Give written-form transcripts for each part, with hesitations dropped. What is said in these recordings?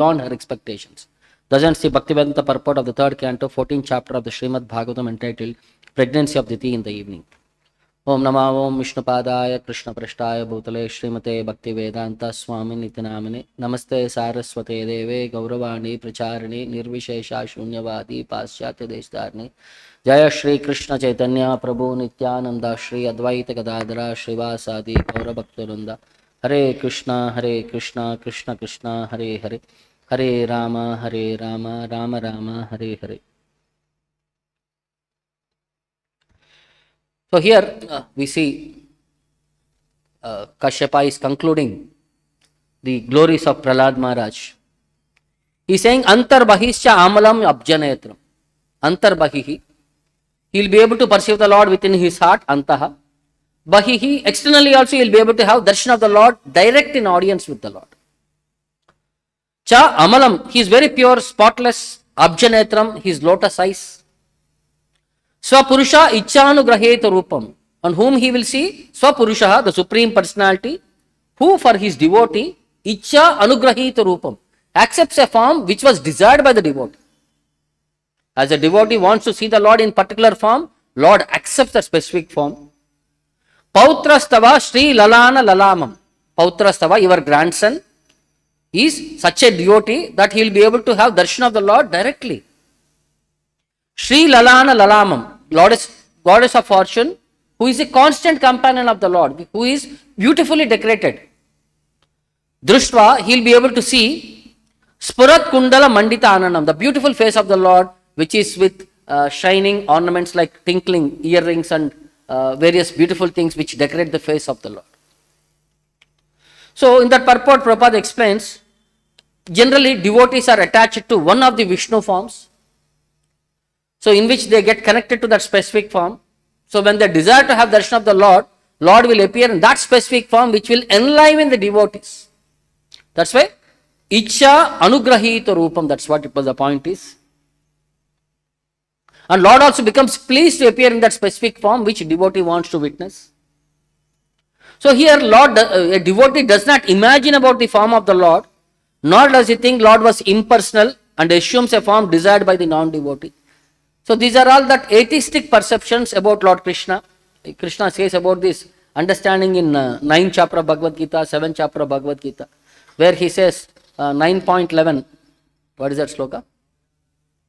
beyond her expectations. Doesn't see Bhaktivedanta purport of the third canto, 14th chapter of the Srimad Bhagavatam entitled Pregnancy of Diti in the Evening. Om Nama Om Vishnupadaya Krishna Prashtaya Bhutale Srimate Bhaktivedanta Swamy Niti Namine Namaste Saraswate Deve Gauravani Pracharani Nirvishesha Shunyavadi Paschatya Deshtarni Jaya Shri Krishna Chaitanya Prabhu Nityananda Shri Advaita Gadadara Shrivasadi Gaura Bhaktarunda Hare Krishna Krishna Krishna Hare Hare Hare Rama Rama Rama Hare Hare. So here we see Kashyapa is concluding the glories of Prahlada Maharaj. He is saying Antarbahischa Amalam Abjanetram. Antarbahihi. He will be able to perceive the Lord within his heart, Antaha. Bahihi. Externally also he will be able to have darshan of the Lord direct in audience with the Lord. Cha Amalam. He is very pure, spotless. Abjanetram. His lotus eyes. Swapurusha Ichchanugraheta Rupam, on whom he will see Swapurusha, the Supreme Personality, who for his devotee, Ichcha Anugraheta Rupam, accepts a form which was desired by the devotee. As a devotee wants to see the Lord in particular form, Lord accepts a specific form. Pautrastava Sri Lalana Lalamam. Pautrastava, your grandson, is such a devotee that he will be able to have darshan of the Lord directly. Sri Lalana Lalamam, goddess of fortune, who is a constant companion of the Lord, who is beautifully decorated. Drushva, he will be able to see Spurat Kundala Mandita Anandam, the beautiful face of the Lord, which is with shining ornaments like tinkling earrings and various beautiful things which decorate the face of the Lord. So, in that purport, Prabhupada explains, generally devotees are attached to one of the Vishnu forms. So, in which they get connected to that specific form. So, when they desire to have darshan of the Lord, Lord will appear in that specific form which will enliven the devotees. That's why Ichcha Anugrahita Rupam, that's what the point is. And Lord also becomes pleased to appear in that specific form which devotee wants to witness. So, here a devotee does not imagine about the form of the Lord, nor does he think Lord was impersonal and assumes a form desired by the non-devotee. So, these are all that atheistic perceptions about Lord Krishna. Krishna says about this understanding in 9th chapter of Bhagavad Gita, 7th chapter of Bhagavad Gita, where he says 9.11, what is that sloka?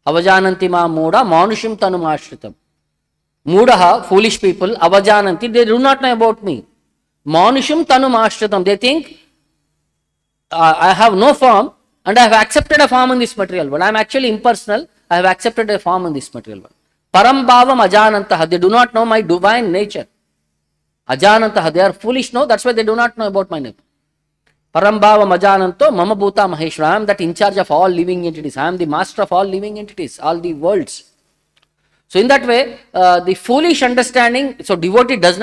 Avajananti ma mooda manushim tanum ashritam. Moodaha, foolish people, avajananti, they do not know about me. Manushim tanum ashritam, they think I have no form and I have accepted a form in this material world. I am actually impersonal. I have accepted a form in this material world. Parambhavam ajanantaha, they do not know my divine nature. Ajanantaha, they are foolish, no, that's why they do not know about my name. Parambhavam ajananto mama bhuta maheshwara, I am that in charge of all living entities. I am the master of all living entities, all the worlds. So in that way, the foolish understanding, so devotee does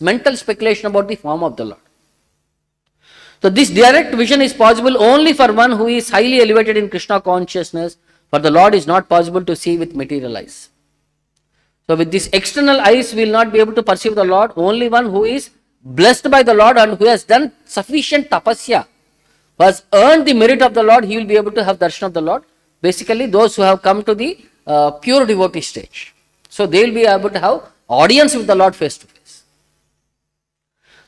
mental speculation about the form of the Lord. So this direct vision is possible only for one who is highly elevated in Krishna consciousness. For the Lord is not possible to see with material eyes. So with these external eyes, we will not be able to perceive the Lord. Only one who is blessed by the Lord and who has done sufficient tapasya, who has earned the merit of the Lord, he will be able to have darshan of the Lord. Basically, those who have come to the pure devotee stage. So they will be able to have audience with the Lord face to face.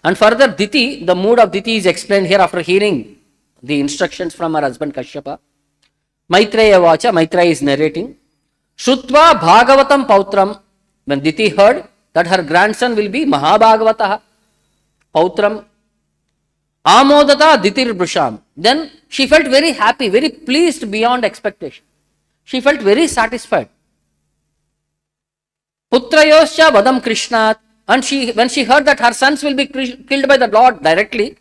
And further, Diti, the mood of Diti is explained here after hearing the instructions from her husband Kashyapa. Maitreya Vacha, Maitreya is narrating. Shutva Bhagavatam Pautram, when Diti heard that her grandson will be Mahabhagavataha, Pautram, Amodata Ditir Brusham. Then she felt very happy, very pleased beyond expectation. She felt very satisfied. Putrayoscha Vadam Krishnat, and when she heard that her sons will be killed by the Lord directly,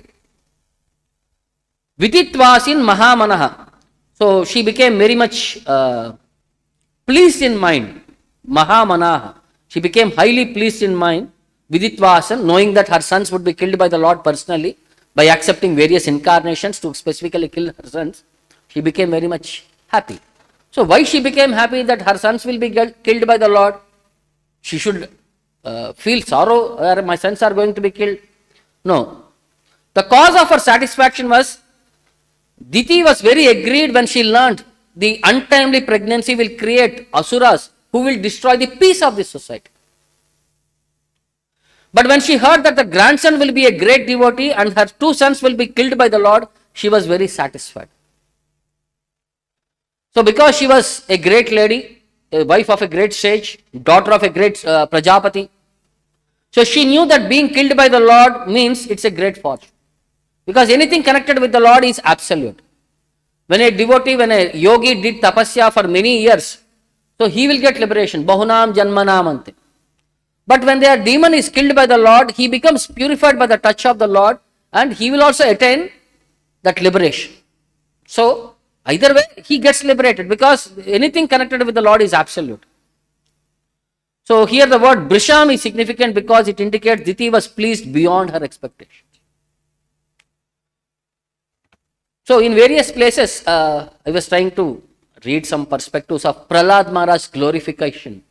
Viditvasin Mahamanaha. So she became very much pleased in mind. Mahamanaha. She became highly pleased in mind. Viditvasan, knowing that her sons would be killed by the Lord personally by accepting various incarnations to specifically kill her sons. She became very much happy. So why she became happy that her sons will be killed by the Lord? She should feel sorrow, my sons are going to be killed. No. The cause of her satisfaction was Diti was very agreed when she learned the untimely pregnancy will create asuras who will destroy the peace of this society. But when she heard that the grandson will be a great devotee and her two sons will be killed by the Lord, she was very satisfied. So because she was a great lady, a wife of a great sage, daughter of a great Prajapati, so she knew that being killed by the Lord means it's a great fortune. Because anything connected with the Lord is absolute. When a devotee, when a yogi did tapasya for many years, so he will get liberation. Bahunam janmanamante. But when their demon is killed by the Lord, he becomes purified by the touch of the Lord and he will also attain that liberation. So, either way, he gets liberated because anything connected with the Lord is absolute. So, here the word Brisham is significant because it indicates Diti was pleased beyond her expectations. So, in various places, I was trying to read some perspectives of Prahlada Maharaj's glorification.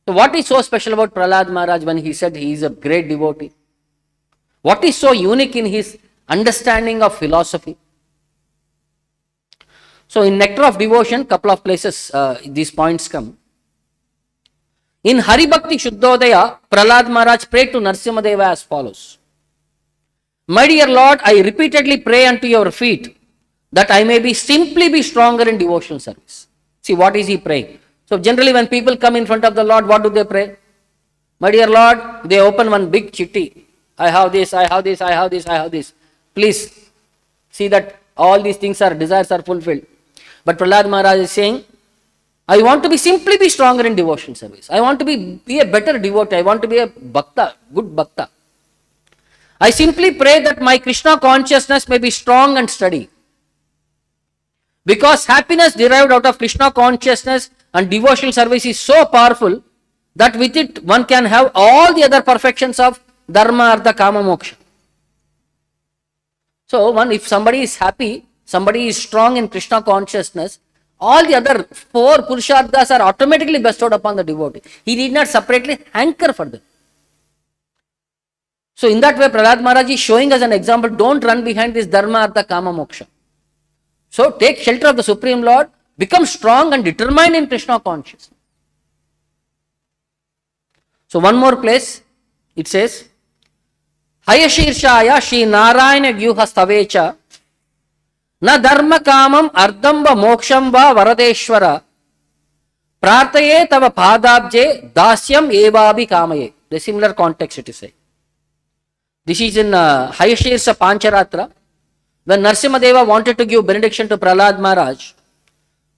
So, what is so special about Prahlada Maharaj when he said he is a great devotee? What is so unique in his understanding of philosophy? So, in Nectar of Devotion, couple of places these points come. In Hari Bhakti Shuddhodaya, Prahlada Maharaj prayed to Narasimha Deva as follows. My dear Lord, I repeatedly pray unto your feet that I may simply be stronger in devotional service. See, what is he praying? So, generally when people come in front of the Lord, what do they pray? My dear Lord, they open one big chitti. I have this, I have this, I have this, I have this. Please see that all these things are, desires are fulfilled. But Prahlada Maharaj is saying, I want to simply be stronger in devotional service. I want to be a better devotee. I want to be a bhakta, good bhakta. I simply pray that my Krishna consciousness may be strong and steady. Because happiness derived out of Krishna consciousness and devotional service is so powerful that with it one can have all the other perfections of Dharma, Artha, Kama, Moksha. So, if somebody is happy, somebody is strong in Krishna consciousness, all the other four Purusharthas are automatically bestowed upon the devotee. He need not separately hanker for them. So, in that way, Prahlada Maharaj is showing us an example. Don't run behind this Dharma, Artha, Kama, Moksha. So, take shelter of the Supreme Lord, become strong and determined in Krishna consciousness. So, one more place, it says, Hayashirshaya Shri Narayana Gyuha Stavecha Na Dharma Kamam Ardamba Mokshamba Varadeshwara Prartaye Tava Padabje Dasyam Evabi Kamaye. The similar context it is saying. This is in Hayashirsha Pancharatra. When Narasimha Deva wanted to give benediction to Prahlada Maharaj,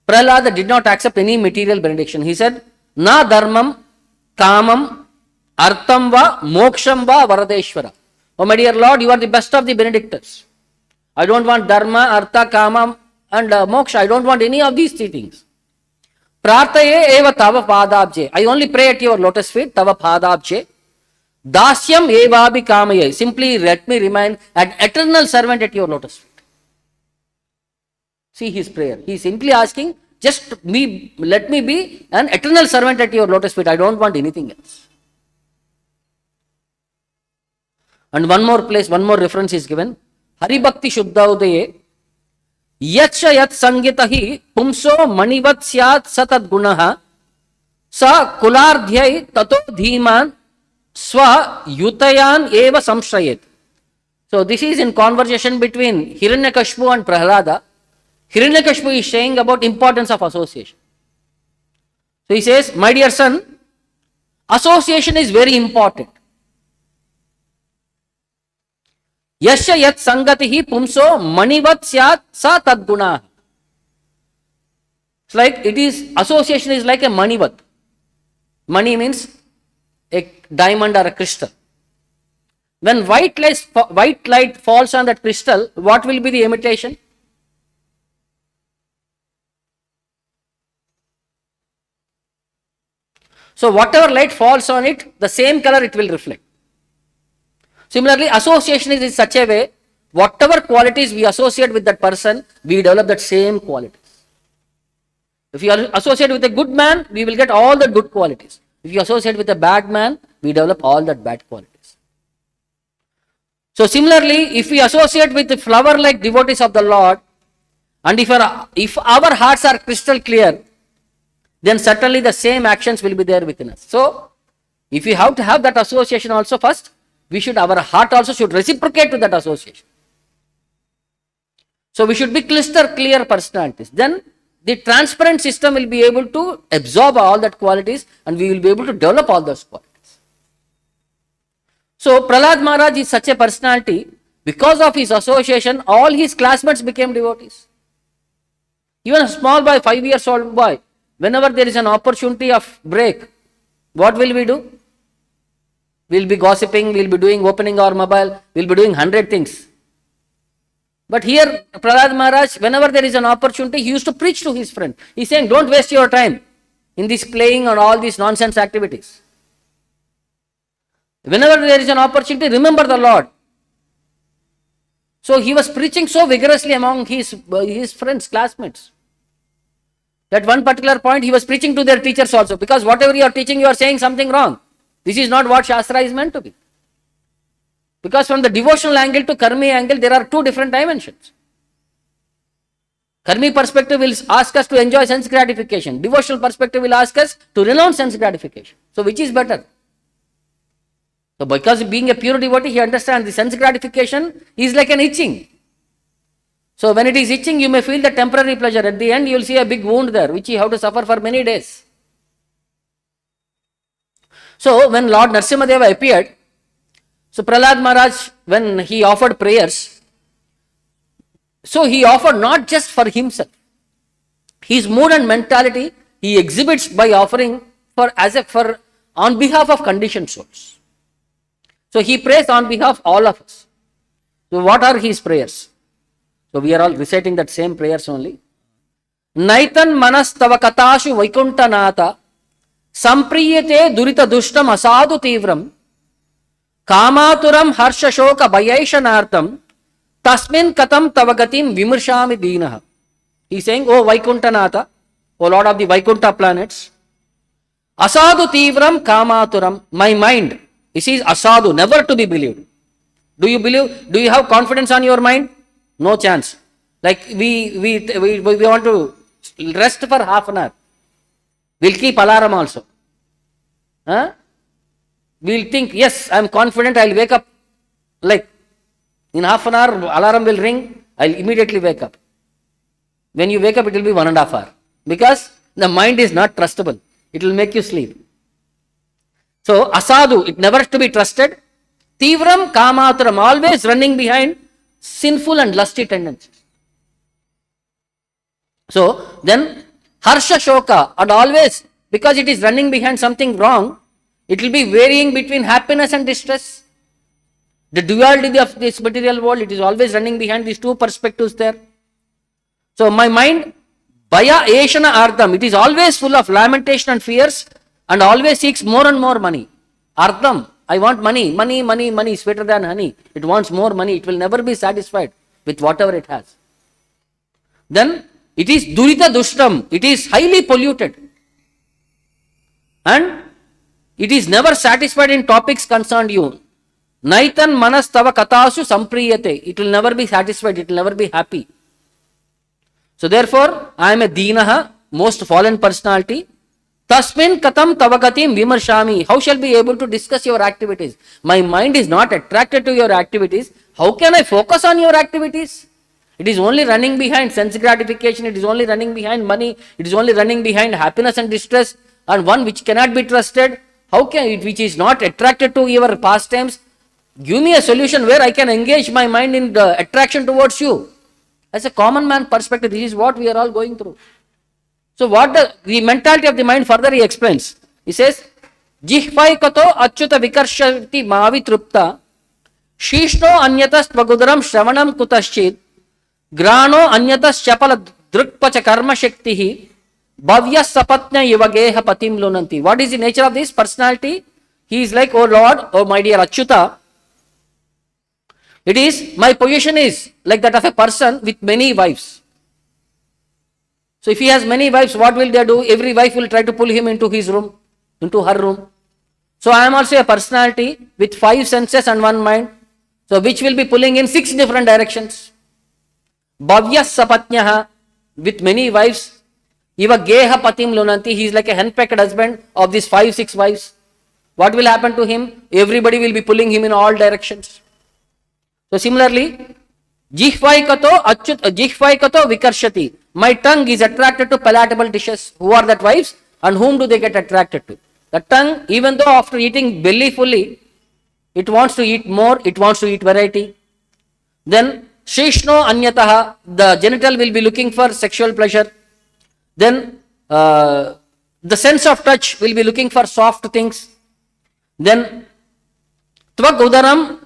Prahlada did not accept any material benediction. He said, Na dharmam, kamam, artham va, moksham va, varadeshwara. Oh my dear Lord, you are the best of the benedictors. I don't want dharma, artha, kama and moksha. I don't want any of these three things. Prartaye eva tava padabje. I only pray at your lotus feet, tava padabje. Dasyam evabi kamaye. Simply let me remain an eternal servant at your lotus feet. See his prayer. He is simply asking, just let me be an eternal servant at your lotus feet. I don't want anything else. And one more place, one more reference is given. Hari Bhakti Shuddhodaya Yacha Yat Sangitahi Pumso Manivat Syat Satad Gunaha Sa Kulardhyai Tato Dhiman Swa Yutayan Eva Samshrayet. So this is in conversation between Hiranyakashipu and Prahlada. Hiranyakashipu is saying about importance of association. So he says, my dear son, association is very important. Yasya yat sangatihi pumso manivat syat sa tadguna. It's like association is like a manivat. Mani means a diamond or a crystal. When white light falls on that crystal, what will be the imitation? So whatever light falls on it, the same color it will reflect. Similarly, association is in such a way, whatever qualities we associate with that person, we develop that same qualities. If you associate with a good man, we will get all the good qualities. If you associate with a bad man, we develop all that bad qualities. So similarly, if we associate with the flower-like devotees of the Lord, And if our hearts are crystal clear, then certainly the same actions will be there within us. So, if we have to have that association also first, our heart also should reciprocate to that association. So, we should be crystal clear personalities. Then, the transparent system will be able to absorb all that qualities and we will be able to develop all those qualities. So, Prahlad Maharaj is such a personality. Because of his association, all his classmates became devotees. Even a small boy, 5 years old boy, whenever there is an opportunity of break, what will we do? We will be gossiping, we will be doing opening our mobile, we will be doing 100 things. But here, Prahlad Maharaj, whenever there is an opportunity, he used to preach to his friend. He is saying, don't waste your time in this playing and all these nonsense activities. Whenever there is an opportunity, remember the Lord. So he was preaching so vigorously among his friends, classmates. At one particular point, he was preaching to their teachers also, because whatever you are teaching, you are saying something wrong. This is not what Shastra is meant to be. Because from the devotional angle to karmi angle, there are two different dimensions. Karmi perspective will ask us to enjoy sense gratification. Devotional perspective will ask us to renounce sense gratification. So which is better? So because being a pure devotee, he understands the sense gratification is like an itching. So when it is itching, you may feel the temporary pleasure. At the end, you will see a big wound there, which you have to suffer for many days. So when Lord Narasimha appeared, so Prahlad Maharaj, when he offered prayers, so he offered not just for himself. His mood and mentality, he exhibits by offering on behalf of conditioned souls. So he prays on behalf of all of us. So what are his prayers? So we are all reciting that same prayers only. Naitan manas tava katashu vaikunta nata sampriyate durita dushtam asadu tivram kamaturam harsha shoka bhayaishanartam tasmin katam tavagatim vimarshami dinaha. He is saying, O Vaikunta Nata, O Lord of the Vaikunta planets, asadu tivram kamaturam, my mind, this is asadu, never to be believed. Do you believe? Do you have confidence on your mind? No chance. Like we want to rest for half an hour. We'll keep alarm also. We'll think, yes, I am confident, I'll wake up. Like in half an hour, alarm will ring, I'll immediately wake up. When you wake up, it will be 1.5 hours. Because the mind is not trustable. It will make you sleep. So, asadu, it never to be trusted. Tivram kamaturam, always running behind sinful and lusty tendencies. So, then harsha shoka, and always, because it is running behind something wrong, it will be varying between happiness and distress. The duality of this material world, it is always running behind these two perspectives there. So, my mind, bhaya eshana ardham, it is always full of lamentation and fears, and always seeks more and more money. Ardham, I want money, money, money, money, sweeter than honey. It wants more money. It will never be satisfied with whatever it has. Then, it is durita dushtam. It is highly polluted. And it is never satisfied in topics concerned you. Naitan manas tava katasu sampriyate. It will never be satisfied. It will never be happy. So therefore, I am a dinaha, most fallen personality. Tasmin katam tavagatim vimarshami. How shall be able to discuss your activities? My mind is not attracted to your activities. How can I focus on your activities? It is only running behind sense gratification. It is only running behind money. It is only running behind happiness and distress. And one which cannot be trusted. How can it, which is not attracted to your pastimes? Give me a solution where I can engage my mind in the attraction towards you. As a common man perspective, this is what we are all going through. So what the mentality of the mind further he explains. He says, Jihvai kato achyuta vikarshati mavi trupta shishno anyatas tvagudaram shravanam kutaschid grano anyatas chapala drukpacha karma shaktihi bhavya sapatnya yivageha patim lunanti. What is the nature of this personality? He is like, oh Lord, oh my dear Achyuta, it is, my position is like that of a person with many wives. So if he has many wives, what will they do? Every wife will try to pull him into his room, into her room. So I am also a personality with 5 senses and 1 mind. So which will be pulling in 6 different directions. Bhavya sapatnyaha, with many wives. Iva geha patim lunanti, he is like a henpecked husband of these 5-6 wives. What will happen to him? Everybody will be pulling him in all directions. So similarly, jihvaikato vikarshati. My tongue is attracted to palatable dishes. Who are that wives? And whom do they get attracted to? The tongue, even though after eating belly fully, it wants to eat more, it wants to eat variety. Then Shishno Anyataha, the genital will be looking for sexual pleasure. Then the sense of touch will be looking for soft things. Then Tvak Udaram,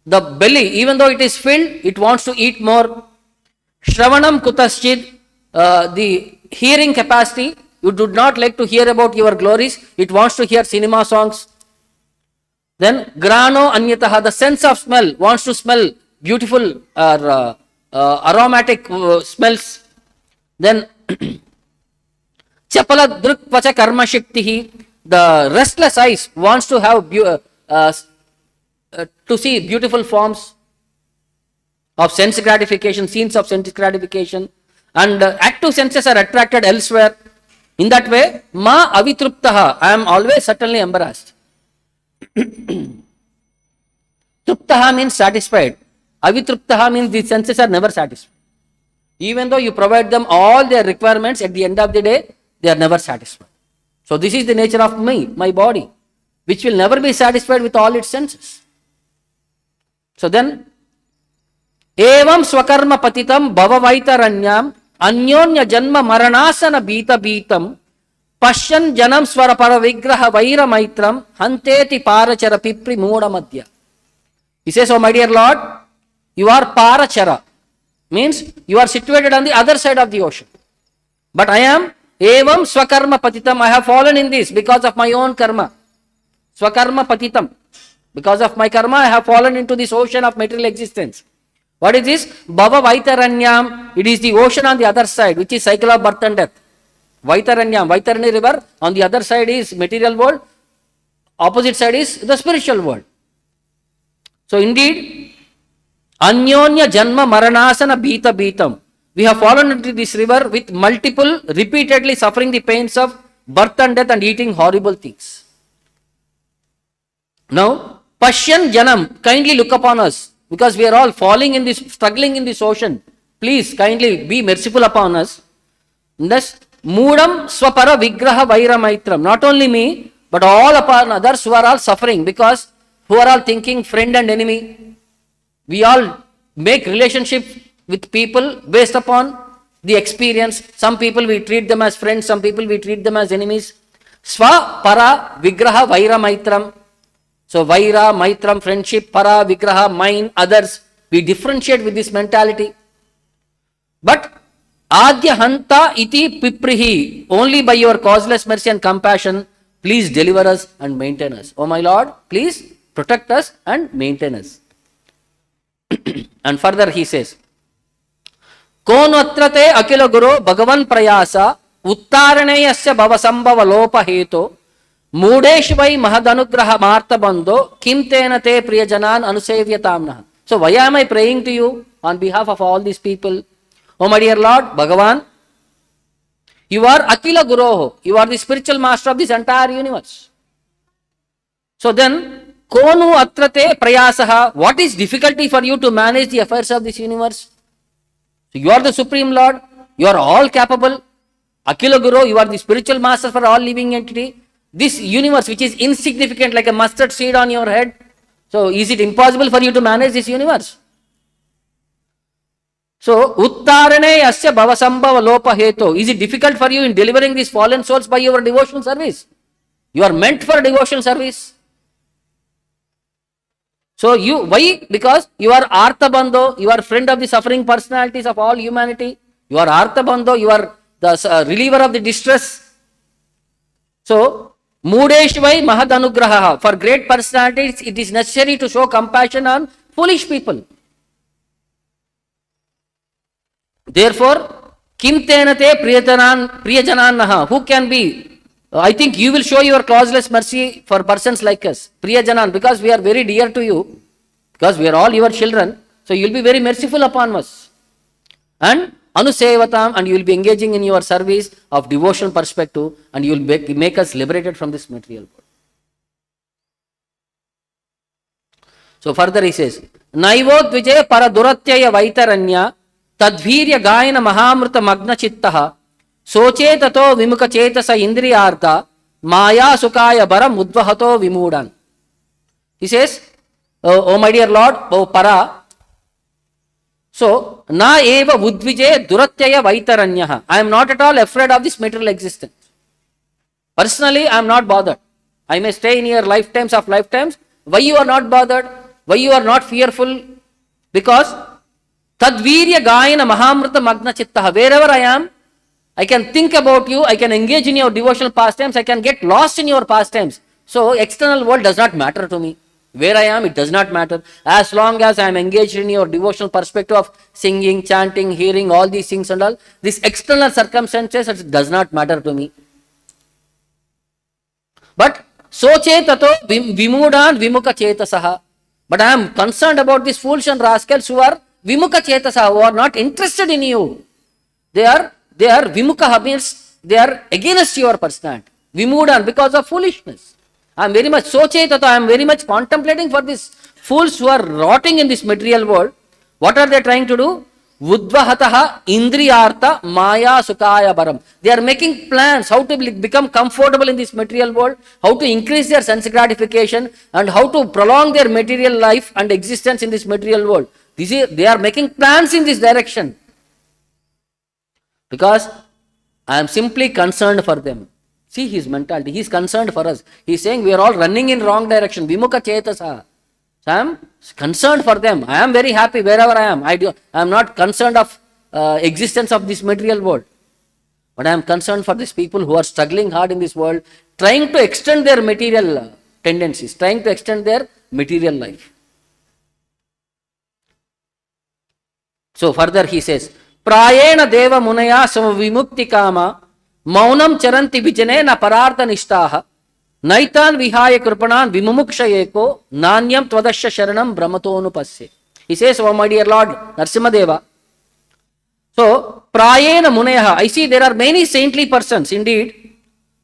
the belly, even though it is filled, it wants to eat more. Shravanam Kutaschid, the hearing capacity, you do not like to hear about your glories, it wants to hear cinema songs. Then Grano Anyataha, the sense of smell, wants to smell beautiful aromatic smells. Then Chapala Drukvacha Karma Shaktihi, the restless eyes wants to have to see beautiful forms of sense gratification, scenes of sense gratification, and active senses are attracted elsewhere. In that way, Ma Avitruptaha, I am always certainly embarrassed. Truptaha means satisfied. Avitruptaha means the senses are never satisfied. Even though you provide them all their requirements, at the end of the day, they are never satisfied. So this is the nature of me, my body, which will never be satisfied with all its senses. So then, Evam Swakarma Patitam Bhavavaitaranyam Anyonya Janma Maranasana Bita Beetam Pashyan Janam Swarapara Vigraha Vaira Maitram Hanteti Parachara Pipri Mooda Madhya. He says, oh my dear Lord, you are Parachara. Means you are situated on the other side of the ocean. But I am Evam Swakarma Patitam. I have fallen in this because of my own karma. Swakarma Patitam. Because of my karma, I have fallen into this ocean of material existence. What is this? Bhava Vaitaranyam. It is the ocean on the other side, which is cycle of birth and death. Vaitaranyam, Vaitarani river. On the other side is material world. Opposite side is the spiritual world. So indeed, Anyonya Janma Maranasana Bita Beetam. We have fallen into this river with multiple, repeatedly suffering the pains of birth and death and eating horrible things. Now, Pashyan Janam, kindly look upon us, because we are all falling in this, struggling in this ocean. Please kindly be merciful upon us. Thus, Moodam Swapara Vigraha Vaira Maitram. Not only me, but all upon others who are all suffering, because who are all thinking friend and enemy. We all make relationship with people based upon the experience. Some people we treat them as friends, some people we treat them as enemies. Swa Para Vigraha Vaira Maitram. So Vaira, Maitram, friendship, Para, Vigraha, mine, others. We differentiate with this mentality. But Adya Hanta Iti Piprihi, only by your causeless mercy and compassion, please deliver us and maintain us. Oh my Lord, please protect us and maintain us. And further he says, Konotrate Akila Guru Bhagavan Prayasa Uttaraneyasya Bhavasambhava Lopa Heto Mudeshvai Mahadanugraha Martha Bando Kim Tenate Priyajanan Anusevyatamna. So why am I praying to you on behalf of all these people? Oh my dear Lord, Bhagavan, you are Akila Guroho. You are the spiritual master of this entire universe. So then, Konu Atrate Prayasaha, what is difficulty for you to manage the affairs of this universe? So you are the Supreme Lord. You are all capable. Akila Guru, you are the spiritual master for all living entity. This universe, which is insignificant like a mustard seed on your head. So is it impossible for you to manage this universe? So, Uttarane Asya Bhavasambhava Lopa Heto. Is it difficult for you in delivering these fallen souls by your devotional service? You are meant for devotional service. So, why? Because you are Artha Bandho, you are friend of the suffering personalities of all humanity. You are Artha Bandho, you are the reliever of the distress. So, Mudeshvai Mahadanugraha. For great personalities, it is necessary to show compassion on foolish people. Therefore, Kim Tenate Priyajananaha. Who can be? I think you will show your causeless mercy for persons like us. Priyajanan, because we are very dear to you, because we are all your children. So you will be very merciful upon us. and anusevatam, and you will be engaging in your service of devotional perspective, and you will make us liberated from this material world. So further he says, Naivodvijay paraduratya vaitaranya tadvirya gayana mahamrita magna chittaha sochetato vimuka chetasa indriyartha maya sukaya baram udvahato vimudan. He says, oh my dear Lord, oh para, so na eva udvijay duratyaya vaitaranya. I am not at all afraid of this material existence. Personally, I am not bothered. I may stay in here lifetimes of lifetimes. Why you are not bothered? Why you are not fearful? Because tadvirya gayana mahamrita magna chittaha. Wherever I am, I can think about you, I can engage in your devotional pastimes, I can get lost in your pastimes. So external world does not matter to me. Where I am, it does not matter. As long as I am engaged in your devotional perspective of singing, chanting, hearing, all these things and all, these external circumstances, it does not matter to me. But soche tato vimudan vimuka chetasaha. But I am concerned about these fools and rascals who are vimuka chetasaha, who are not interested in you. They are vimuka, means they are against your personality. Vimudan, because of foolishness. I am very much soche tato, I am very much contemplating for these fools who are rotting in this material world. What are they trying to do? Udvahataha indriyartha maya sukaya baram. They are making plans how to become comfortable in this material world, how to increase their sense gratification, and how to prolong their material life and existence in this material world. They are making plans in this direction. Because I am simply concerned for them. See his mentality. He is concerned for us. He is saying we are all running in wrong direction. Vimukha chetasa. So I am concerned for them. I am very happy wherever I am. I am not concerned of existence of this material world. But I am concerned for these people who are struggling hard in this world, trying to extend their material tendencies, trying to extend their material life. So further he says, Prayena deva munaya samavimukti kama maunam charanti vijane na parartha nishtaha naitan vihaya kripanan vimumukshayeko nanyam tvadasya sharanam brahmatonupasye. He says, oh my dear Lord Narasimha Deva, so prayena munayaha, I see there are many saintly persons indeed,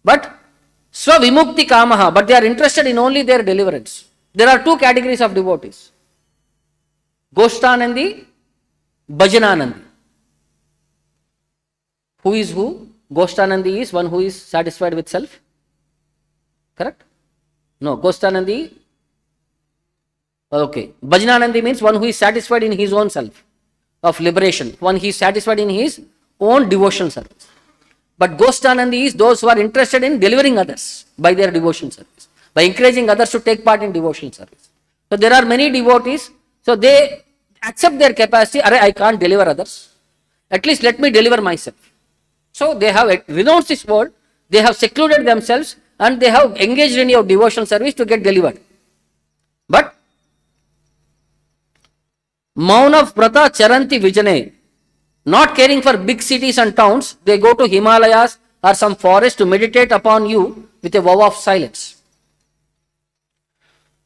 but svavimukti kamaha, but they are interested in only their deliverance. There are two categories of devotees, Goshtanandi, Bhajananandi. Who is who? Goshtanandi is one who is satisfied with self. Correct? No, Goshtanandi. Okay. Bhajananandi means one who is satisfied in his own self of liberation. One he is satisfied in his own devotion service. But Goshtanandi is those who are interested in delivering others by their devotion service, by encouraging others to take part in devotion service. So there are many devotees, so they accept their capacity. I can't deliver others. At least let me deliver myself. So they have renounced this world, they have secluded themselves, and they have engaged in your devotional service to get delivered. But Mauna Vrata Charanti Vijane, not caring for big cities and towns, they go to Himalayas or some forest to meditate upon you with a vow of silence.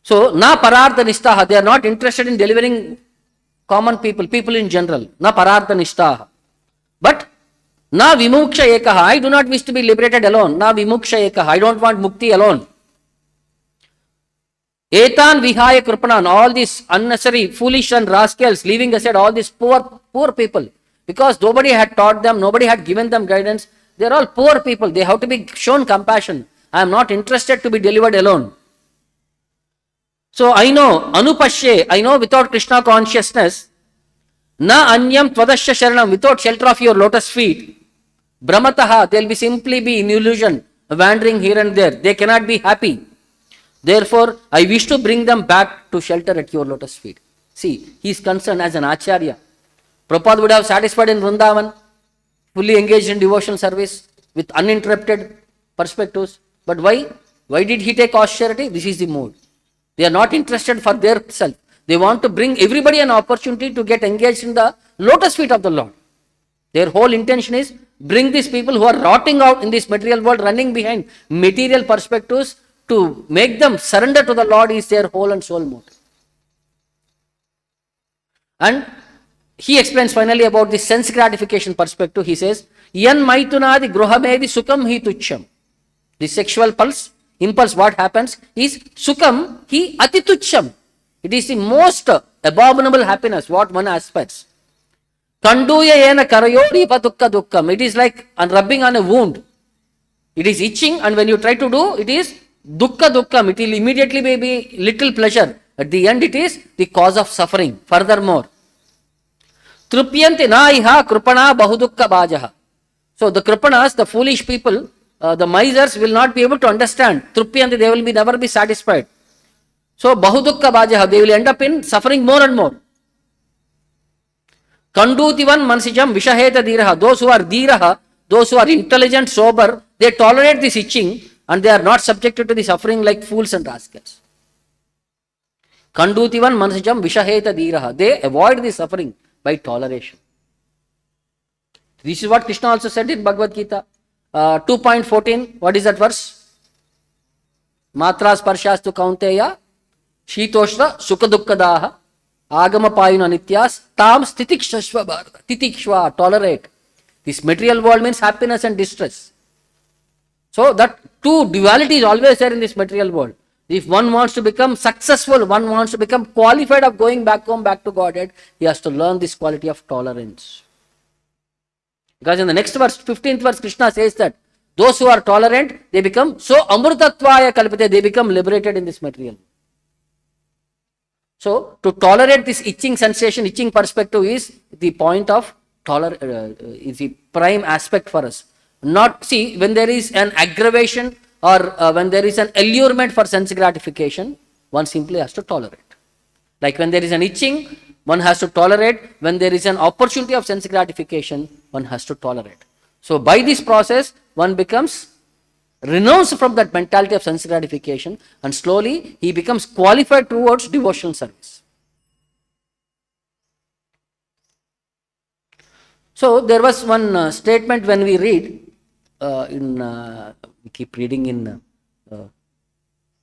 So, na parartha nishtaha, they are not interested in delivering common people in general. Na parartha nishtaha. But na vimuksha ekaha, I do not wish to be liberated alone. Na vimuksha ekaha, I don't want mukti alone. Etan vihaya kripanan, all these unnecessary, foolish and rascals, leaving aside all these poor people. Because nobody had taught them, nobody had given them guidance. They are all poor people. They have to be shown compassion. I am not interested to be delivered alone. So I know, anupashye, I know without Krishna consciousness, na anyam tvadasya sharanam, without shelter of your lotus feet, brahmataha, they will simply be in illusion, wandering here and there. They cannot be happy. Therefore, I wish to bring them back to shelter at your lotus feet. See, he is concerned as an acharya. Prabhupada would have satisfied in Vrindavan, fully engaged in devotional service with uninterrupted perspectives. But why? Why did he take austerity? This is the mode. They are not interested for their self. They want to bring everybody an opportunity to get engaged in the lotus feet of the Lord. Their whole intention is bring these people who are rotting out in this material world, running behind material perspectives, to make them surrender to the Lord is their whole and soul motive. And he explains finally about the sense gratification perspective. He says, Yan maitunadi gruhamedi sukam hi tucham. The sexual impulse, what happens is sukam hi ati tucham. It is the most abominable happiness, what one aspects. Kanduya yena karayori patukka dukkam. It is like rubbing on a wound. It is itching, and when you try to do, it is dukkha dukkam. It will immediately be little pleasure. At the end, it is the cause of suffering. Furthermore, Trupyanti na iha krupana bahudukka bajaha. So the kripanas, the foolish people, the misers will not be able to understand. Trupyanti, they will never be satisfied. So bahudukka bajaha, they will end up in suffering more and more. Kandutivan mansijam vishaheta dhiraha. Those who are dhiraha, those who are intelligent, sober, they tolerate this itching and they are not subjected to the suffering like fools and rascals. Kandutivan mansijam vishaheta dhiraha. They avoid the suffering by toleration. This is what Krishna also said in Bhagavad Gita. 2.14, what is that verse? Matras parshastu kaunteya shitoshra sukadukkadaha agama payuna nityas tam stitikshashva bharata. Titikshva, tolerate. This material world means happiness and distress. So that two duality is always there in this material world. If one wants to become successful, one wants to become qualified of going back home, back to Godhead, he has to learn this quality of tolerance. Because in the next verse, 15th verse, Krishna says that those who are tolerant, they become so amrutatvaya kalpite, they become liberated in this material. So to tolerate this itching sensation, itching perspective is the point of is the prime aspect for us. Not see when there is an aggravation or when there is an allurement for sense gratification, one simply has to tolerate. Like when there is an itching, one has to tolerate. When there is an opportunity of sense gratification, one has to tolerate. So by this process, one becomes renounced from that mentality of sense gratification and slowly he becomes qualified towards devotional service. So there was one statement when we read we keep reading in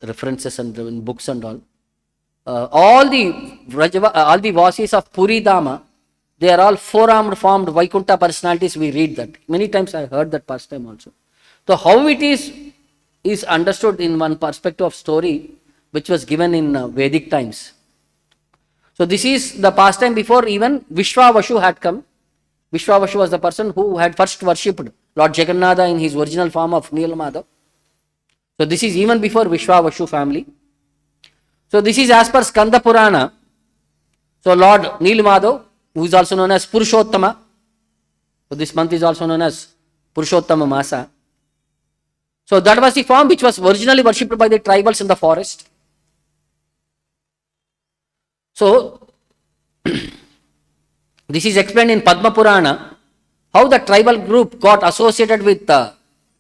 references and in books and all. All the Vasis of Puri Dama, they are all four-armed formed Vaikuntha personalities. We read that. Many times I heard that past time also. So how it is understood in one perspective of story which was given in Vedic times. So this is the pastime before even Vishwavashu had come. Vishwavashu was the person who had first worshipped Lord Jagannatha in his original form of Neelamada. So this is even before Vishwavashu family. So this is as per Skanda Purana. So Lord Neelamada, who is also known as Purushottama. So this month is also known as Purushottama Masa. So that was the form which was originally worshipped by the tribals in the forest. So this is explained in Padma Purana, how the tribal group got associated with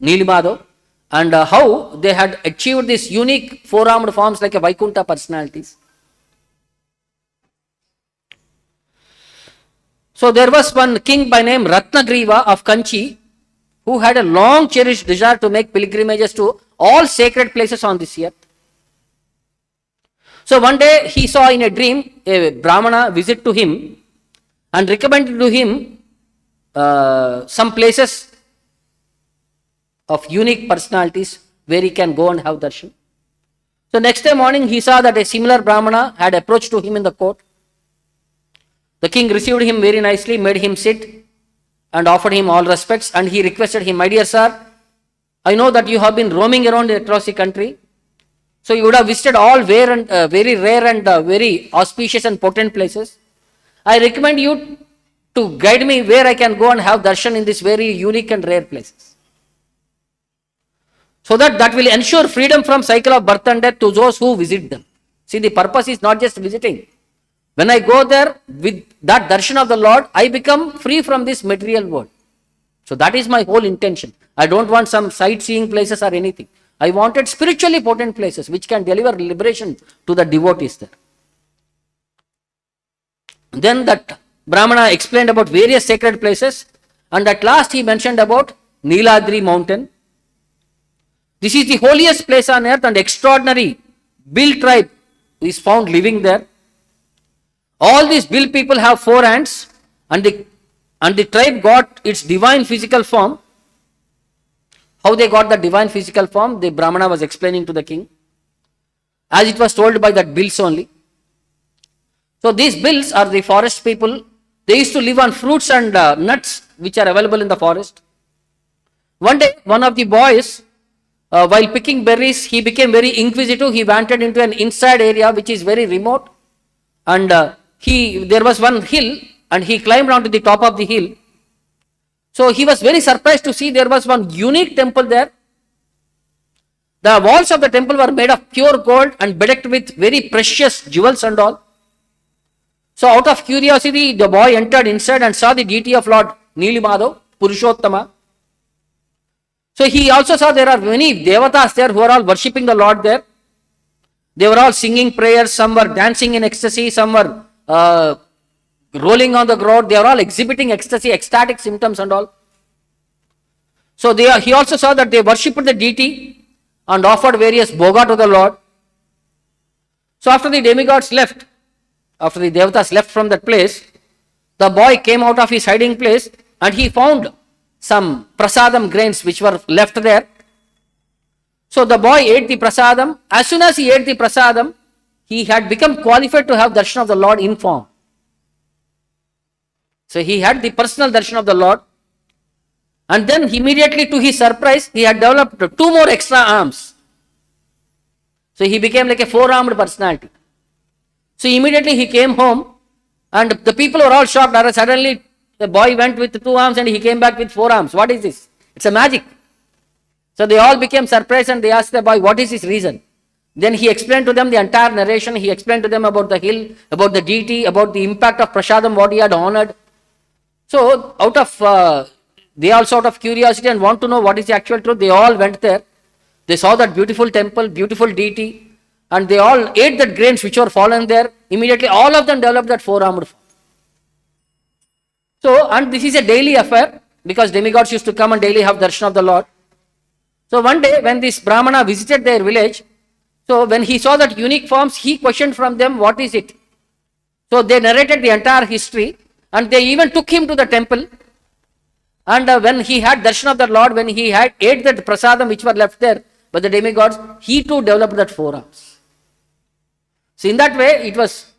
Neelamada and how they had achieved this unique four-armed forms like a Vaikuntha personalities. So there was one king by name Ratnagriva of Kanchi who had a long cherished desire to make pilgrimages to all sacred places on this earth. So one day he saw in a dream a Brahmana visit to him and recommended to him some places of unique personalities where he can go and have darshan. So next day morning he saw that a similar Brahmana had approached to him in the court. The king received him very nicely, made him sit and offered him all respects, and he requested him, my dear sir, I know that you have been roaming around across the country. So you would have visited all very rare and very auspicious and potent places. I recommend you to guide me where I can go and have darshan in these very unique and rare places. So that will ensure freedom from cycle of birth and death to those who visit them. See, the purpose is not just visiting. When I go there with that darshan of the Lord, I become free from this material world. So that is my whole intention. I don't want some sightseeing places or anything. I wanted spiritually potent places which can deliver liberation to the devotees there. Then that Brahmana explained about various sacred places, and at last he mentioned about Neeladri mountain. This is the holiest place on earth, and extraordinary Bil tribe is found living there. All these Bil people have four hands and the tribe got its divine physical form. How they got the divine physical form, the Brahmana was explaining to the king, as it was told by that bills only. So these bills are the forest people. They used to live on fruits and nuts which are available in the forest. One day, one of the boys, while picking berries, he became very inquisitive. He wandered into an inside area which is very remote, and there was one hill, and he climbed onto the top of the hill. So he was very surprised to see there was one unique temple there. The walls of the temple were made of pure gold and bedecked with very precious jewels and all. So out of curiosity, the boy entered inside and saw the deity of Lord Neelimado, Purushottama. So he also saw there are many devatas there who are all worshipping the Lord there. They were all singing prayers, some were dancing in ecstasy, some were rolling on the ground. They are all exhibiting ecstasy, ecstatic symptoms and all. So he also saw that they worshipped the deity and offered various bhoga to the Lord. So after the demigods left, after the devatas left from that place, the boy came out of his hiding place and he found some prasadam grains which were left there. So the boy ate the prasadam. As soon as he ate the prasadam, he had become qualified to have darshan of the Lord in form. So he had the personal darshan of the Lord, and then immediately to his surprise, he had developed 2 more extra arms. So he became like a 4-armed personality. So immediately he came home, and the people were all shocked. Suddenly the boy went with 2 arms and he came back with 4 arms. What is this? It's a magic. So they all became surprised and they asked the boy, what is his reason? Then he explained to them the entire narration. He explained to them about the hill, about the deity, about the impact of prasadam, what he had honored. So they also out of curiosity and want to know what is the actual truth, they all went there. They saw that beautiful temple, beautiful deity, and they all ate that grains which were fallen there. Immediately all of them developed that 4-armed form. So, and this is a daily affair because demigods used to come and daily have darshan of the Lord. So one day when this Brahmana visited their village, so when he saw that unique forms, he questioned from them, what is it? So they narrated the entire history and they even took him to the temple. And when he had darshan of the Lord, when he had ate that prasadam which were left there by the demigods, he too developed that 4 arms. So in that way, it was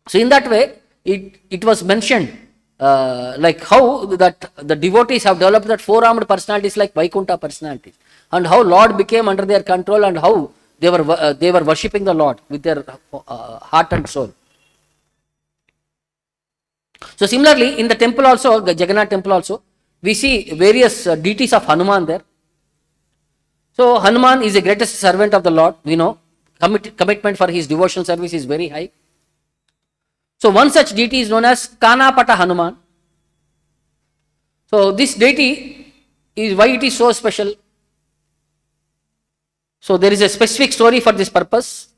So in that way, it was mentioned like how that the devotees have developed that 4-armed personalities like Vaikuntha personalities, and how Lord became under their control and how they were worshipping the Lord with their heart and soul. So similarly, in the temple also, the Jagannath temple also, we see various deities of Hanuman there. So Hanuman is the greatest servant of the Lord. We know commitment for his devotional service is very high. So one such deity is known as Kanapata Hanuman. So this deity is why it is so special. So there is a specific story for this purpose.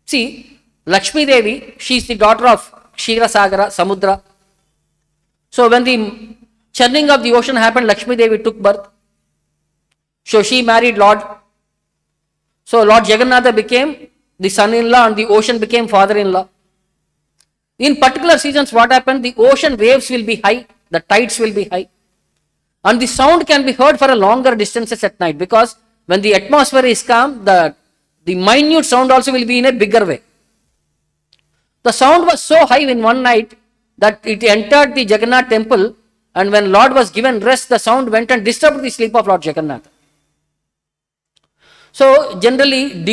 See, Lakshmi Devi, she is the daughter of Kshira Sagara, Samudra. So when the churning of the ocean happened, Lakshmi Devi took birth. So she married Lord. So Lord Jagannatha became the son-in-law and the ocean became father-in-law. In particular seasons, what happened? The ocean waves will be high, the tides will be high, and the sound can be heard for a longer distances at night, because when the atmosphere is calm, the minute sound also will be in a bigger way. The sound was so high in one night that it entered the Jagannath temple, and when Lord was given rest, the sound went and disturbed the sleep of Lord Jagannath. So generally,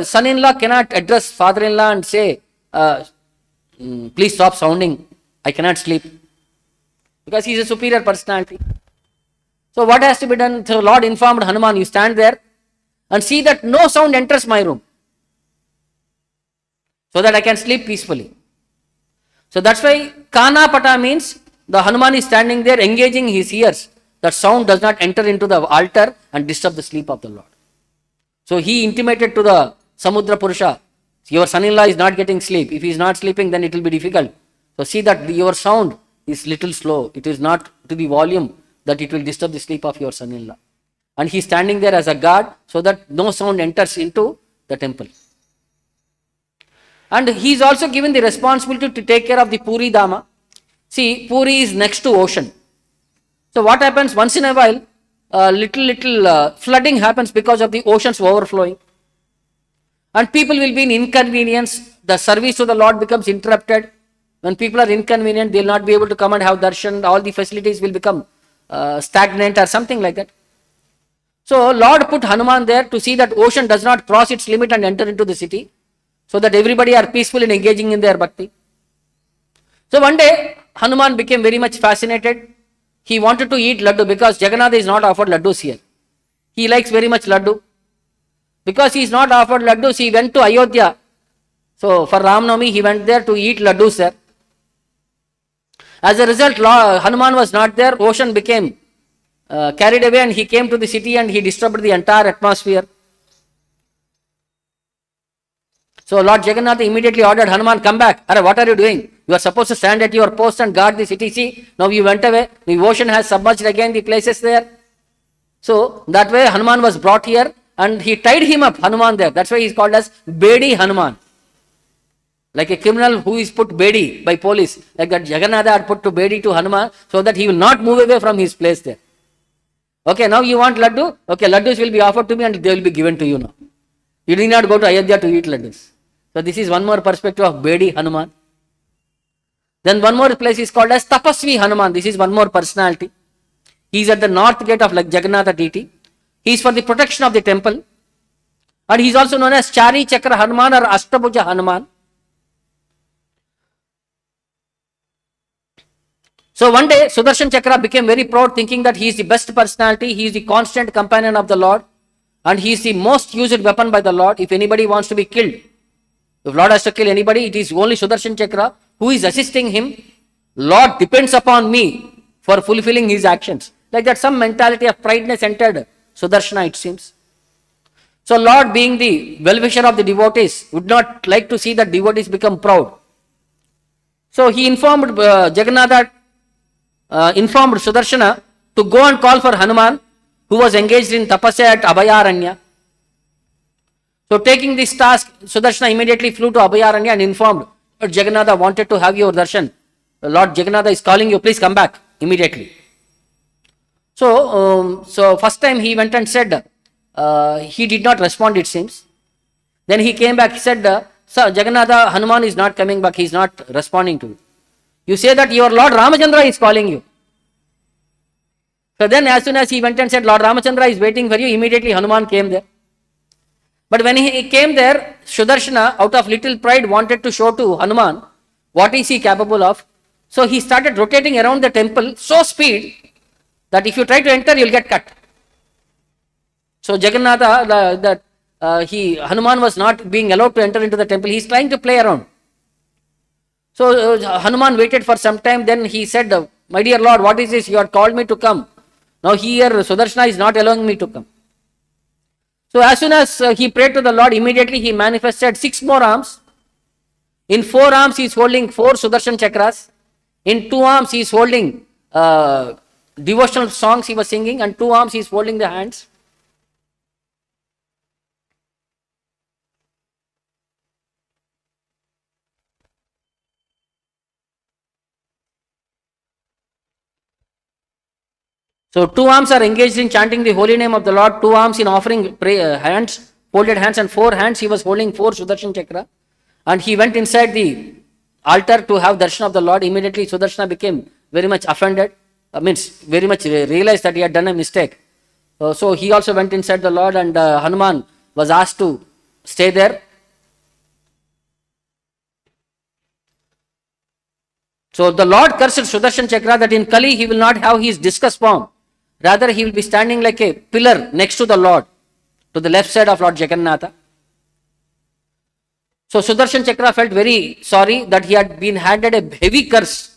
son-in-law cannot address father-in-law and say, please stop sounding, I cannot sleep, because he is a superior personality. So what has to be done? So Lord informed Hanuman, you stand there and see that no sound enters my room, so that I can sleep peacefully. So that's why Kanapata means the Hanuman is standing there engaging his ears, that sound does not enter into the altar and disturb the sleep of the Lord. So he intimated to the Samudra Purusha, your son-in-law is not getting sleep. If he is not sleeping, then it will be difficult. So see that your sound is little slow. It is not to the volume that it will disturb the sleep of your son-in-law. And he is standing there as a guard so that no sound enters into the temple. And he is also given the responsibility to take care of the Puri Dama. See, Puri is next to ocean. So what happens once in a while, little flooding happens because of the oceans overflowing. And people will be in inconvenience. The service to the Lord becomes interrupted. When people are inconvenient, they will not be able to come and have darshan. All the facilities will become stagnant or something like that. So Lord put Hanuman there to see that ocean does not cross its limit and enter into the city, so that everybody are peaceful in engaging in their bhakti. So one day Hanuman became very much fascinated. He wanted to eat laddu because Jagannath is not offered laddus here. He likes very much laddu. Because he is not offered laddus, he went to Ayodhya. So for Ram Navami, he went there to eat laddus there. As a result, Hanuman was not there. Ocean became carried away and he came to the city and he disturbed the entire atmosphere. So Lord Jagannath immediately ordered Hanuman, come back. Arre, what are you doing? You are supposed to stand at your post and guard the city. See, now you went away. The ocean has submerged again the places there. So that way Hanuman was brought here and he tied him up, Hanuman there. That's why he is called as Bedi Hanuman. Like a criminal who is put Bedi by police. Like that Jagannatha had put to Bedi to Hanuman so that he will not move away from his place there. Okay, now you want laddu? Okay, laddus will be offered to me and they will be given to you now. You need not go to Ayodhya to eat laddus. So this is one more perspective of Bedi Hanuman. Then one more place is called as Tapasvi Hanuman. This is one more personality. He is at the north gate of like Jagannatha deity. He is for the protection of the temple. And he is also known as Chari Chakra Hanuman or Ashtabhuja Hanuman. So one day Sudarshan Chakra became very proud, thinking that he is the best personality, he is the constant companion of the Lord, and he is the most used weapon by the Lord. If anybody wants to be killed, if Lord has to kill anybody, it is only Sudarshan Chakra who is assisting him. Lord depends upon me for fulfilling his actions. Like that, some mentality of prideness entered Sudarshana, it seems. So Lord, being the well-wisher of the devotees, would not like to see that devotees become proud. So he informed Jagannatha, informed Sudarshana to go and call for Hanuman, who was engaged in tapasya at Abhayaranya. So taking this task, Sudarshana immediately flew to Abhayaranya and informed that Jagannatha wanted to have your darshan. Lord Jagannatha is calling you, please come back immediately. So first time he went and said, he did not respond, it seems. Then he came back, he said, Sir, Jagannatha, Hanuman is not coming back, he is not responding to you. You say that your Lord Ramachandra is calling you. So then as soon as he went and said, Lord Ramachandra is waiting for you, immediately Hanuman came there. But when he came there, Sudarshana, out of little pride, wanted to show to Hanuman what is he capable of. So he started rotating around the temple so speed that if you try to enter, you will get cut. So Jagannatha, Hanuman was not being allowed to enter into the temple. He is trying to play around. So Hanuman waited for some time. Then he said, my dear Lord, what is this? You had called me to come. Now here Sudarshana is not allowing me to come. So as soon as he prayed to the Lord, immediately he manifested 6 more arms. In 4 arms he is holding 4 Sudarshan chakras. In 2 arms he is holding devotional songs he was singing, and 2 arms he is holding the hands. So 2 arms are engaged in chanting the holy name of the Lord, 2 arms in offering hands, folded hands, and 4 hands he was holding 4 Sudarshan chakra. And he went inside the altar to have darshan of the Lord. Immediately Sudarshana became very much offended, very much realized that he had done a mistake. So he also went inside the Lord, and Hanuman was asked to stay there. So the Lord cursed Sudarshan chakra that in Kali he will not have his discus form. Rather, he will be standing like a pillar next to the Lord, to the left side of Lord Jagannatha. So Sudarshan Chakra felt very sorry that he had been handed a heavy curse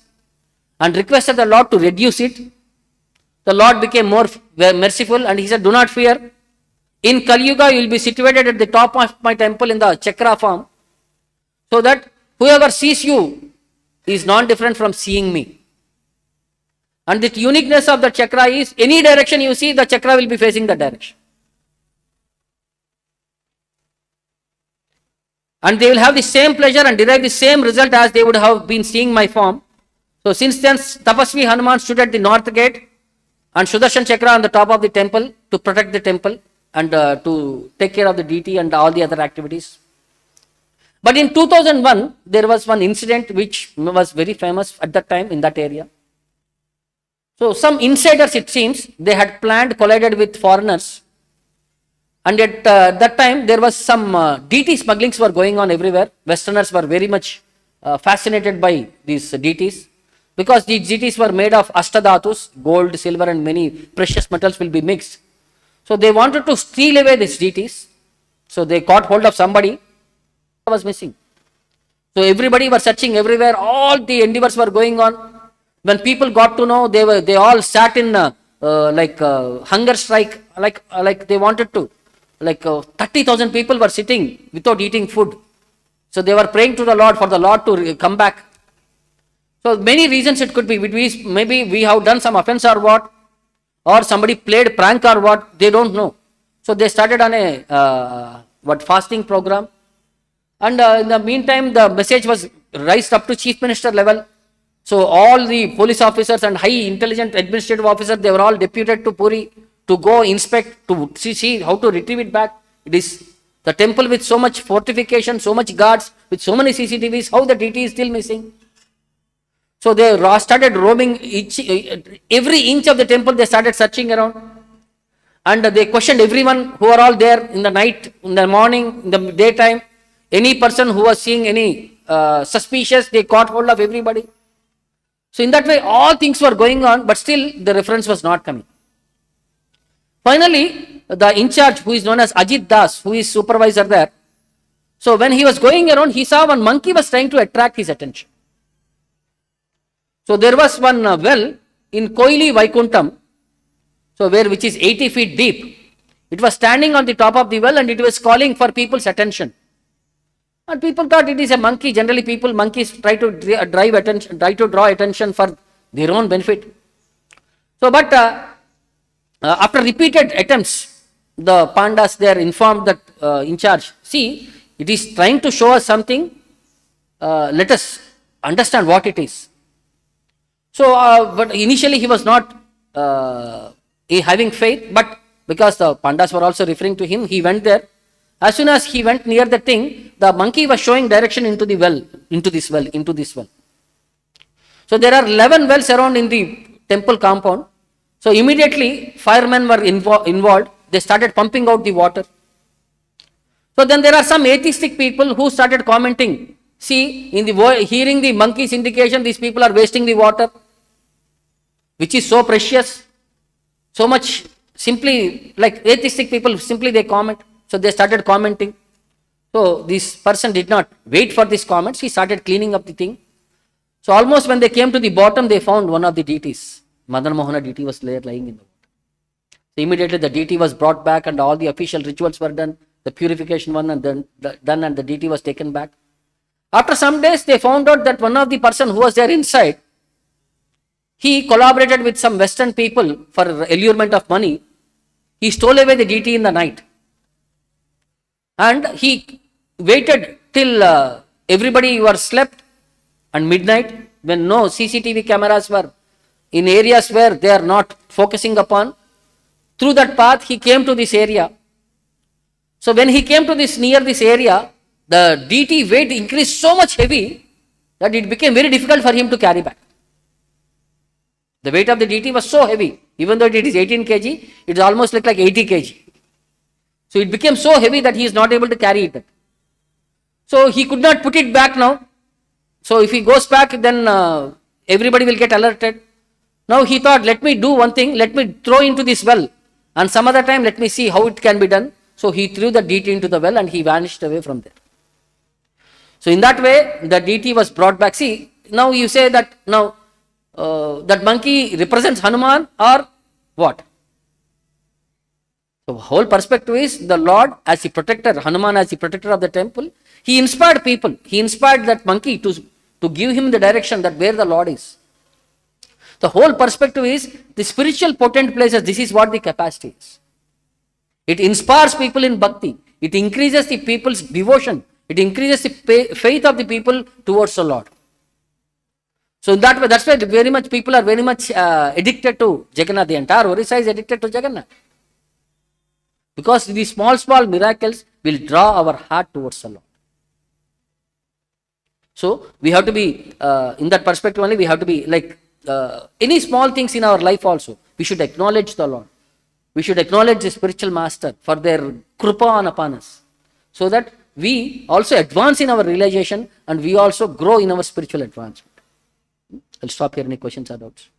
and requested the Lord to reduce it. The Lord became more merciful and he said, do not fear. In Kali Yuga, you will be situated at the top of my temple in the chakra form, so that whoever sees you is non-different from seeing me. And the uniqueness of the chakra is, any direction you see, the chakra will be facing that direction. and they will have the same pleasure and derive the same result as they would have been seeing my form. So since then, Tapasvi Hanuman stood at the north gate and Sudarshan Chakra on the top of the temple to protect the temple and to take care of the deity and all the other activities. But in 2001, there was one incident which was very famous at that time in that area. So some insiders, it seems, they had planned, collided with foreigners. And at that time, there was some deity smugglings were going on everywhere. Westerners were very much fascinated by these deities, because these deities were made of ashtadhatus, gold, silver and many precious metals will be mixed. So they wanted to steal away these deities. So they caught hold of somebody who was missing. So everybody was searching everywhere. All the endeavors were going on. When people got to know, they all sat in hunger strike, like they wanted to. 30,000 people were sitting without eating food. So they were praying to the Lord for the Lord to come back. So many reasons it could be. Maybe we have done some offense or what, or somebody played prank or what, they don't know. So they started on a fasting program. And in the meantime, the message was raised up to chief minister level. So all the police officers and high intelligent administrative officers, they were all deputed to Puri to go inspect, to see how to retrieve it back. It is the temple with so much fortification, so much guards, with so many CCTVs, how the deity is still missing. So they started roaming every inch of the temple, they started searching around. And they questioned everyone who are all there in the night, in the morning, in the daytime. Any person who was seeing any suspicious, they caught hold of everybody. So in that way, all things were going on, but still the reference was not coming. Finally, the in charge, who is known as Ajit Das, who is supervisor there. So when he was going around, he saw one monkey was trying to attract his attention. So there was one well in Koili Vaikuntham, so which is 80 feet deep. It was standing on the top of the well and it was calling for people's attention. And people thought it is a monkey. Generally, monkeys try to drive attention, try to draw attention for their own benefit. So, but after repeated attempts, the pandas there informed that in charge, see, it is trying to show us something. Let us understand what it is. So, but initially he was not having faith, but because the pandas were also referring to him, he went there. As soon as he went near the thing, the monkey was showing direction into the well, into this well. So there are 11 wells around in the temple compound. So immediately firemen were involved. They started pumping out the water. So then there are some atheistic people who started commenting. See, hearing the monkey's indication, these people are wasting the water, which is so precious, so much. Simply, like atheistic people, simply they comment. So they started commenting. So this person did not wait for these comments. He started cleaning up the thing. So almost when they came to the bottom, they found one of the deities. Madan Mohana deity was there lying in the water. So immediately the deity was brought back and all the official rituals were done. The purification one and then done and the deity was taken back. After some days, they found out that one of the person who was there inside, he collaborated with some Western people for allurement of money. He stole away the deity in the night. And he waited till everybody was slept and midnight, when no CCTV cameras were in areas where they are not focusing upon. Through that path, he came to this area. So when he came to near this area, the deity weight increased so much heavy that it became very difficult for him to carry back. The weight of the deity was so heavy, even though it is 18 kg, it almost looked like 80 kg. So it became so heavy that he is not able to carry it. So he could not put it back now. So if he goes back, then everybody will get alerted. Now he thought, let me do one thing, let me throw into this well, and some other time let me see how it can be done. So he threw the deity into the well and he vanished away from there. So in that way, the deity was brought back. See, now you say that now that monkey represents Hanuman or what? So whole perspective is the Lord as the protector, Hanuman as the protector of the temple. He inspired people. He inspired that monkey to give him the direction that where the Lord is. The whole perspective is the spiritual potent places. This is what the capacity is. It inspires people in bhakti. It increases the people's devotion It increases the faith of the people towards the Lord. So in that way, that's why very much people are very much addicted to Jagannath. The entire Orissa is addicted to Jagannath. Because these small miracles will draw our heart towards the Lord. So we have to be, in that perspective only, we have to be like any small things in our life also. We should acknowledge the Lord. We should acknowledge the spiritual master for their krupa upon us. So that we also advance in our realization and we also grow in our spiritual advancement. I'll stop here. Any questions or doubts?